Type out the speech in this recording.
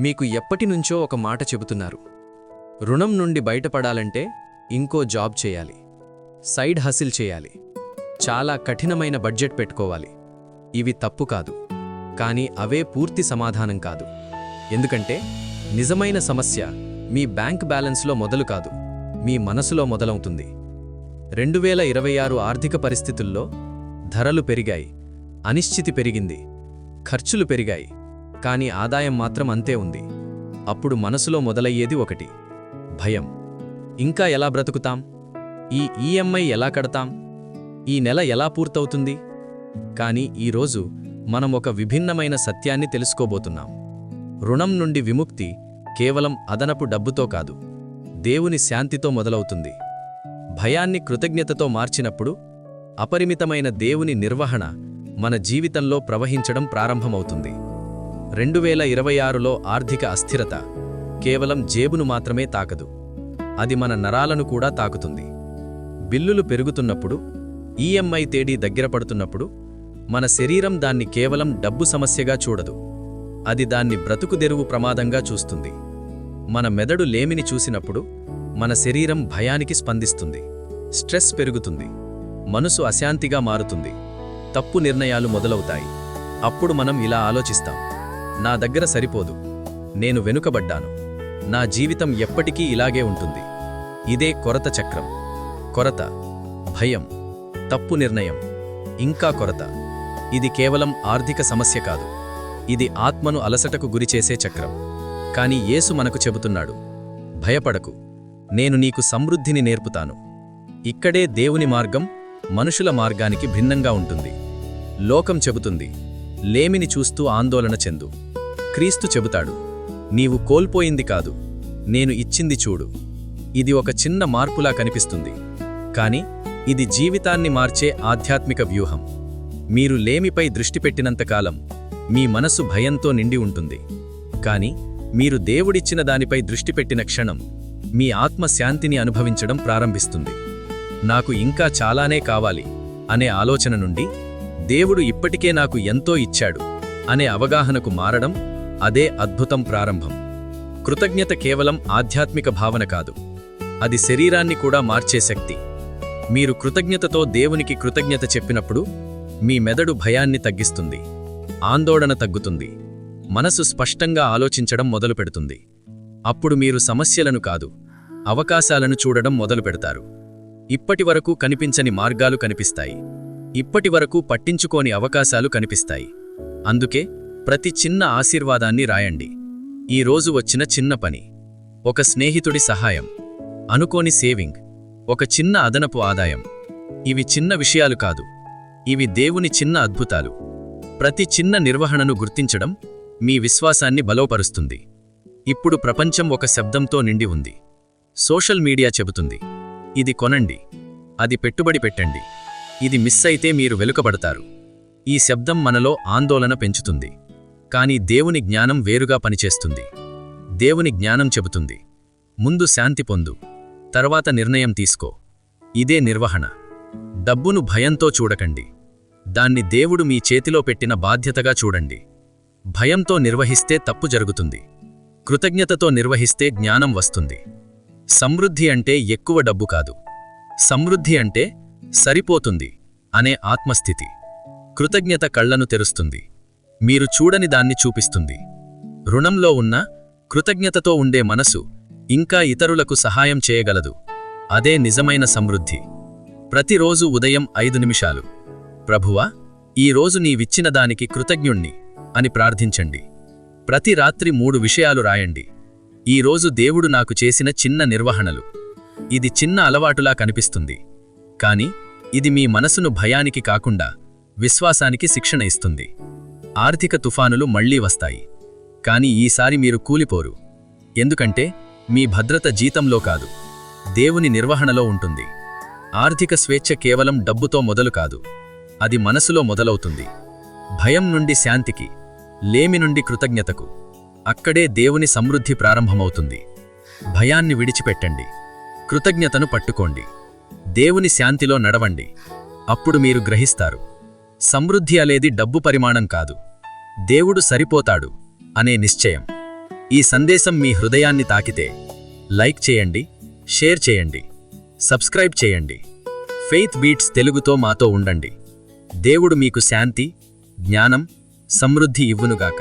మీకు ఎప్పటినుంచో ఒక మాట చెబుతున్నారు. రుణం నుండి బయటపడాలంటే ఇంకో జాబ్ చేయాలి, సైడ్ హసిల్ చేయాలి, చాలా కఠినమైన బడ్జెట్ పెట్టుకోవాలి. ఇవి తప్పు కాదు, కానీ అవే పూర్తి సమాధానం కాదు. ఎందుకంటే నిజమైన సమస్య మీ బ్యాంక్ బ్యాలెన్స్లో మొదలు కాదు, మీ మనసులో మొదలవుతుంది. 2026 ఆర్థిక పరిస్థితుల్లో ధరలు పెరిగాయి, అనిశ్చితి పెరిగింది, ఖర్చులు పెరిగాయి, కానీ ఆదాయం మాత్రం అంతే ఉంది. అప్పుడు మనసులో మొదలయ్యేది ఒకటి: భయం. ఇంకా ఎలా బ్రతుకుతాం? ఈ ఈఎంఐ ఎలా కడతాం? ఈ నెల ఎలా పూర్తవుతుంది? కానీ ఈరోజు మనం ఒక విభిన్నమైన సత్యాన్ని తెలుసుకోబోతున్నాం. రుణం నుండి విముక్తి కేవలం అదనపు డబ్బుతో కాదు, దేవుని శాంతితో మొదలవుతుంది. భయాన్ని కృతజ్ఞతతో మార్చినప్పుడు అపరిమితమైన దేవుని నిర్వహణ మన జీవితంలో ప్రవహించడం ప్రారంభమవుతుంది. 2026లో ఆర్థిక అస్థిరత కేవలం జేబును మాత్రమే తాకదు, అది మన నరాలను కూడా తాకుతుంది. బిల్లులు పెరుగుతున్నప్పుడు, ఈఎంఐ తేదీ దగ్గర పడుతున్నప్పుడు మన శరీరం దాన్ని కేవలం డబ్బు సమస్యగా చూడదు, అది దాన్ని బ్రతుకుదెరువు ప్రమాదంగా చూస్తుంది. మన మెదడు లేమిని చూసినప్పుడు మన శరీరం భయానికి స్పందిస్తుంది, స్ట్రెస్ పెరుగుతుంది, మనసు అశాంతిగా మారుతుంది, తప్పు నిర్ణయాలు మొదలవుతాయి. అప్పుడు మనం ఇలా ఆలోచిస్తాం: నా దగ్గర సరిపోదు, నేను వెనుకబడ్డాను, నా జీవితం ఎప్పటికీ ఇలాగే ఉంటుంది. ఇదే కొరత చక్రం. కొరత, భయం, తప్పు నిర్ణయం, ఇంకా కొరత. ఇది కేవలం ఆర్థిక సమస్య కాదు, ఇది ఆత్మను అలసటకు గురిచేసే చక్రం. కాని యేసు మనకు చెబుతున్నాడు: భయపడకు, నేను నీకు సమృద్ధిని నేర్పుతాను. ఇక్కడే దేవుని మార్గం మనుషుల మార్గానికి భిన్నంగా ఉంటుంది. లోకం చెబుతుంది: లేమిని చూస్తూ ఆందోళన చెందు. క్రీస్తు చెబుతాడు: నీవు కోల్పోయింది కాదు, నేను ఇచ్చింది చూడు. ఇది ఒక చిన్న మార్పులా కనిపిస్తుంది, కాని ఇది జీవితాన్ని మార్చే ఆధ్యాత్మిక వ్యూహం. మీరు లేమిపై దృష్టి పెట్టినంతకాలం మీ మనసు భయంతో నిండి ఉంటుంది, కాని మీరు దేవుడిచ్చిన దానిపై దృష్టి పెట్టిన క్షణం మీ ఆత్మ శాంతిని అనుభవించడం ప్రారంభిస్తుంది. నాకు ఇంకా చాలానే కావాలి అనే ఆలోచన నుండి దేవుడు ఇప్పటికే నాకు ఎంతో ఇచ్చాడు అనే అవగాహనకు మారడం, అదే అద్భుతం ప్రారంభం. కృతజ్ఞత కేవలం ఆధ్యాత్మిక భావన కాదు, అది శరీరాన్ని కూడా మార్చే శక్తి. మీరు కృతజ్ఞతతో దేవునికి కృతజ్ఞత చెప్పినప్పుడు మీ మెదడు భయాన్ని తగ్గిస్తుంది, ఆందోళన తగ్గుతుంది, మనసు స్పష్టంగా ఆలోచించడం మొదలుపెడుతుంది. అప్పుడు మీరు సమస్యలను కాదు, అవకాశాలను చూడడం మొదలుపెడతారు. ఇప్పటివరకు కనిపించని మార్గాలు కనిపిస్తాయి, ఇప్పటివరకు పట్టించుకోని అవకాశాలు కనిపిస్తాయి. అందుకే ప్రతి చిన్న ఆశీర్వాదాన్ని రాయండి. ఈ రోజు వచ్చిన చిన్న పని, ఒక స్నేహితుడి సహాయం, అనుకోని సేవింగ్, ఒక చిన్న అదనపు ఆదాయం. ఇవి చిన్న విషయాలు కాదు, ఇవి దేవుని చిన్న అద్భుతాలు. ప్రతి చిన్న నిర్వహణను గుర్తించడం మీ విశ్వాసాన్ని బలోపరుస్తుంది. ఇప్పుడు ప్రపంచం ఒక శబ్దంతో నిండి ఉంది. సోషల్ మీడియా చెబుతుంది: ఇది కొనండి, అది పెట్టుబడి పెట్టండి, ఇది మిస్ అయితే మీరు వెలుకబడతారు. ఈ శబ్దం మనలో ఆందోళన పెంచుతుంది, కానీ దేవుని జ్ఞానం వేరుగా పనిచేస్తుంది. దేవుని జ్ఞానం చెబుతుంది: ముందు శాంతి పొందు, తర్వాత నిర్ణయం తీసుకో. ఇదే నిర్వహణ. డబ్బును భయంతో చూడకండి, దాన్ని దేవుడు మీ చేతిలో పెట్టిన బాధ్యతగా చూడండి. భయంతో నిర్వహిస్తే తప్పు జరుగుతుంది, కృతజ్ఞతతో నిర్వహిస్తే జ్ఞానం వస్తుంది. సమృద్ధి అంటే ఎక్కువ డబ్బు కాదు, సమృద్ధి అంటే సరిపోతుంది అనే ఆత్మస్థితి. కృతజ్ఞత కళ్లను తెరుస్తుంది, మీరు చూడని దాన్ని చూపిస్తుంది. రుణంలో ఉన్న కృతజ్ఞతతో ఉండే మనసు ఇంకా ఇతరులకు సహాయం చేయగలదు. అదే నిజమైన సమృద్ధి. ప్రతిరోజు ఉదయం 5 నిమిషాలు, ప్రభువా, ఈరోజు నీవిచ్చిన దానికి కృతజ్ఞుణ్ణి అని ప్రార్థించండి. ప్రతి రాత్రి 3 విషయాలు రాయండి. ఈరోజు దేవుడు నాకు చేసిన చిన్న నిర్వహణలు. ఇది చిన్న అలవాటులా కనిపిస్తుంది, కాని ఇది మీ మనసును భయానికి కాకుండా విశ్వాసానికి శిక్షణ ఇస్తుంది. ఆర్థిక తుఫానులు మళ్లీ వస్తాయి, కాని ఈసారి మీరు కూలిపోరు. ఎందుకంటే మీ భద్రత జీతంలో కాదు, దేవుని నిర్వహణలో ఉంటుంది. ఆర్థిక స్వేచ్ఛ కేవలం డబ్బుతో మొదలు కాదు, అది మనసులో మొదలవుతుంది. భయం నుండి శాంతికి, లేమి నుండి కృతజ్ఞతకు. అక్కడే దేవుని సమృద్ధి ప్రారంభమవుతుంది. భయాన్ని విడిచిపెట్టండి, కృతజ్ఞతను పట్టుకోండి, దేవుని శాంతిలో నడవండి. అప్పుడు మీరు గ్రహిస్తారు, సమృద్ధి అనేది డబ్బు పరిమాణం కాదు, దేవుడు సరిపోతాడు అనే నిశ్చయం. ఈ సందేశం మీ హృదయాన్ని తాకితే లైక్ చేయండి, షేర్ చేయండి, సబ్స్క్రైబ్ చేయండి. ఫెయిత్ బీట్స్ తెలుగుతో మాతో ఉండండి. దేవుడు మీకు శాంతి, జ్ఞానం, సమృద్ధి ఇవ్వునుగాక.